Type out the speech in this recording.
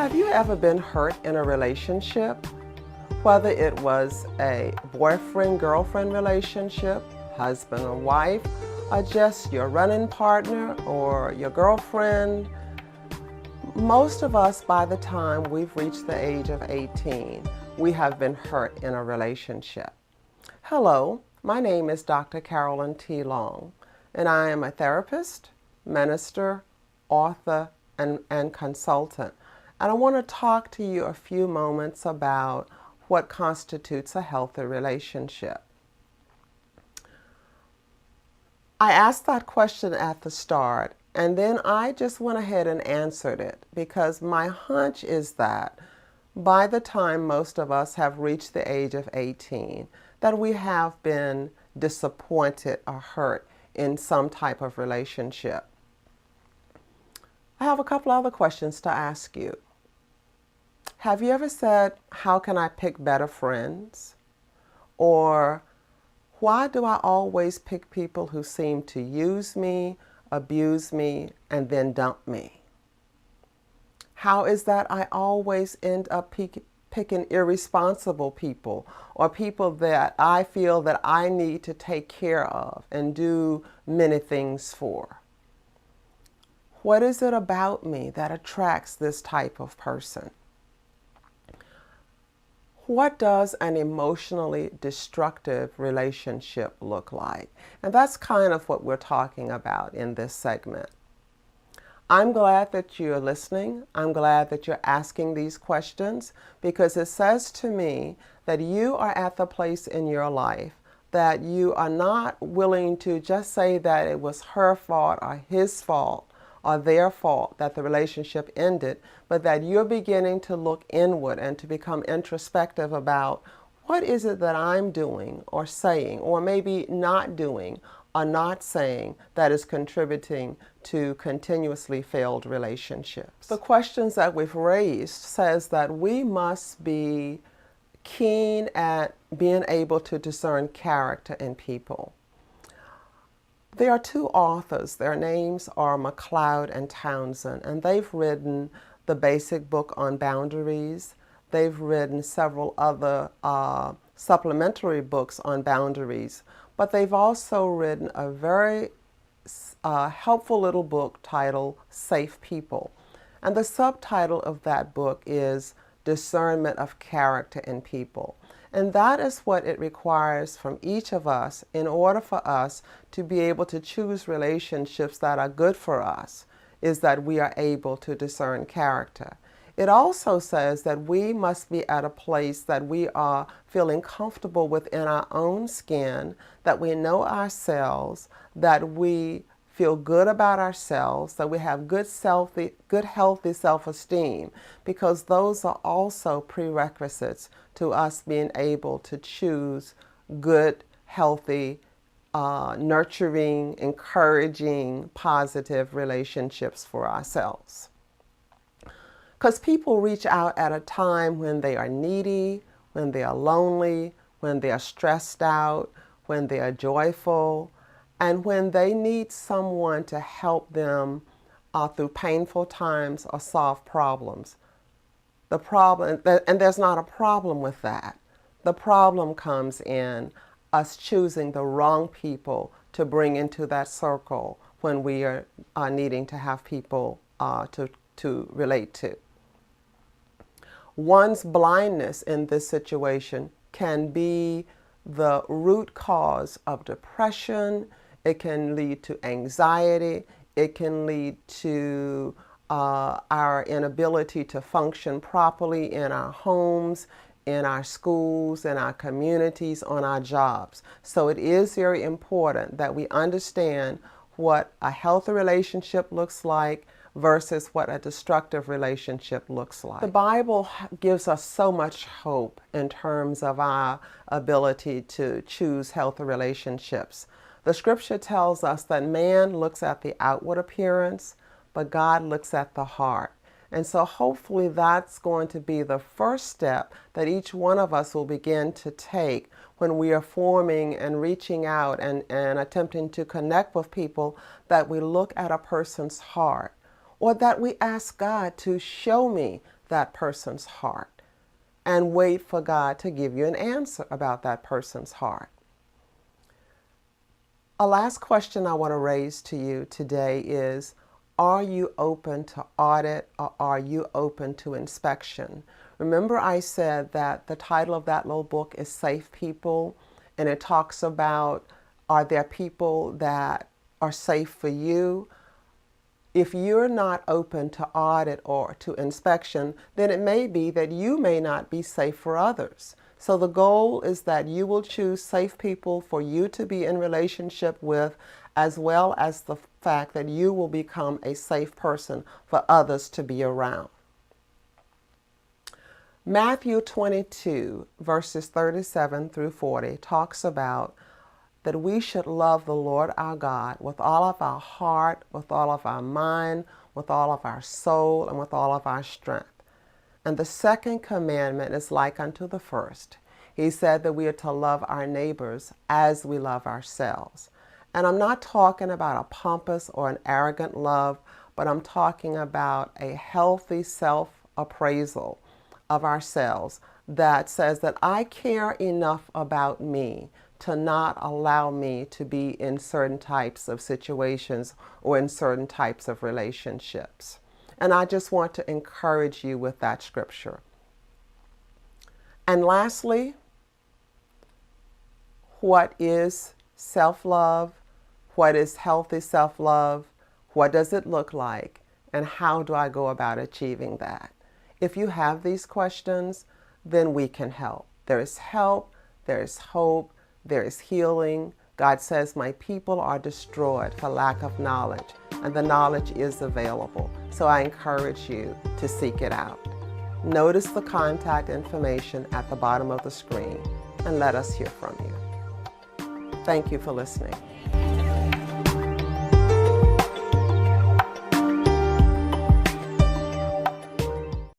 Have you ever been hurt in a relationship? Whether it was a boyfriend-girlfriend relationship, husband or wife, or just your running partner or your girlfriend, most of us, by the time we've reached the age of 18, we have been hurt in a relationship. Hello, my name is Dr. Carolyn T. Long, and I am a therapist, minister, author, and consultant. And I want to talk to you a few moments about what constitutes a healthy relationship. I asked that question at the start, and then I just went ahead and answered it because my hunch is that by the time most of us have reached the age of 18, that we have been disappointed or hurt in some type of relationship. I have a couple other questions to ask you. Have you ever said, how can I pick better friends? Or why do I always pick people who seem to use me, abuse me, and then dump me? How is that I always end up picking irresponsible people or people that I feel that I need to take care of and do many things for? What is it about me that attracts this type of person? What does an emotionally destructive relationship look like? And that's kind of what we're talking about in this segment. I'm glad that you're listening. I'm glad that you're asking these questions because it says to me that you are at the place in your life that you are not willing to just say that it was her fault or his fault or their fault that the relationship ended, but that you're beginning to look inward and to become introspective about what is it that I'm doing or saying or maybe not doing or not saying that is contributing to continuously failed relationships. The questions that we've raised says that we must be keen at being able to discern character in people. There are two authors. Their names are McLeod and Townsend, and they've written the basic book on boundaries. They've written several other supplementary books on boundaries, but they've also written a very helpful little book titled Safe People. And the subtitle of that book is Discernment of Character in People. And that is what it requires from each of us in order for us to be able to choose relationships that are good for us, is that we are able to discern character. It also says that we must be at a place that we are feeling comfortable within our own skin, that we know ourselves, that we feel good about ourselves, that we have good healthy self-esteem, because those are also prerequisites to us being able to choose good, healthy, nurturing, encouraging, positive relationships for ourselves. Because people reach out at a time when they are needy, when they are lonely, when they are stressed out, when they are joyful, and when they need someone to help them through painful times or solve problems. The problem, and there's not a problem with that. The problem comes in us choosing the wrong people to bring into that circle when we are needing to have people to relate to. One's blindness in this situation can be the root cause of depression. It can lead to anxiety. It can lead to our inability to function properly in our homes, in our schools, in our communities, on our jobs. So it is very important that we understand what a healthy relationship looks like versus what a destructive relationship looks like. The Bible gives us so much hope in terms of our ability to choose healthy relationships. The scripture tells us that man looks at the outward appearance, but God looks at the heart. And so hopefully that's going to be the first step that each one of us will begin to take when we are forming and reaching out and attempting to connect with people, that we look at a person's heart, or that we ask God to show me that person's heart and wait for God to give you an answer about that person's heart. A last question I want to raise to you today is, are you open to audit or are you open to inspection? Remember I said that the title of that little book is Safe People, and it talks about, are there people that are safe for you? If you're not open to audit or to inspection, then it may be that you may not be safe for others. So the goal is that you will choose safe people for you to be in relationship with, as well as the fact that you will become a safe person for others to be around. Matthew 22, verses 37 through 40 talks about that we should love the Lord our God with all of our heart, with all of our mind, with all of our soul, and with all of our strength. And the second commandment is like unto the first. He said that we are to love our neighbors as we love ourselves. And I'm not talking about a pompous or an arrogant love, but I'm talking about a healthy self-appraisal of ourselves that says that I care enough about me to not allow me to be in certain types of situations or in certain types of relationships. And I just want to encourage you with that scripture. And lastly, what is self-love? What is healthy self-love? What does it look like? And how do I go about achieving that? If you have these questions, then we can help. There is help, there is hope, there is healing. God says, my people are destroyed for lack of knowledge, and the knowledge is available. So I encourage you to seek it out. Notice the contact information at the bottom of the screen and let us hear from you. Thank you for listening.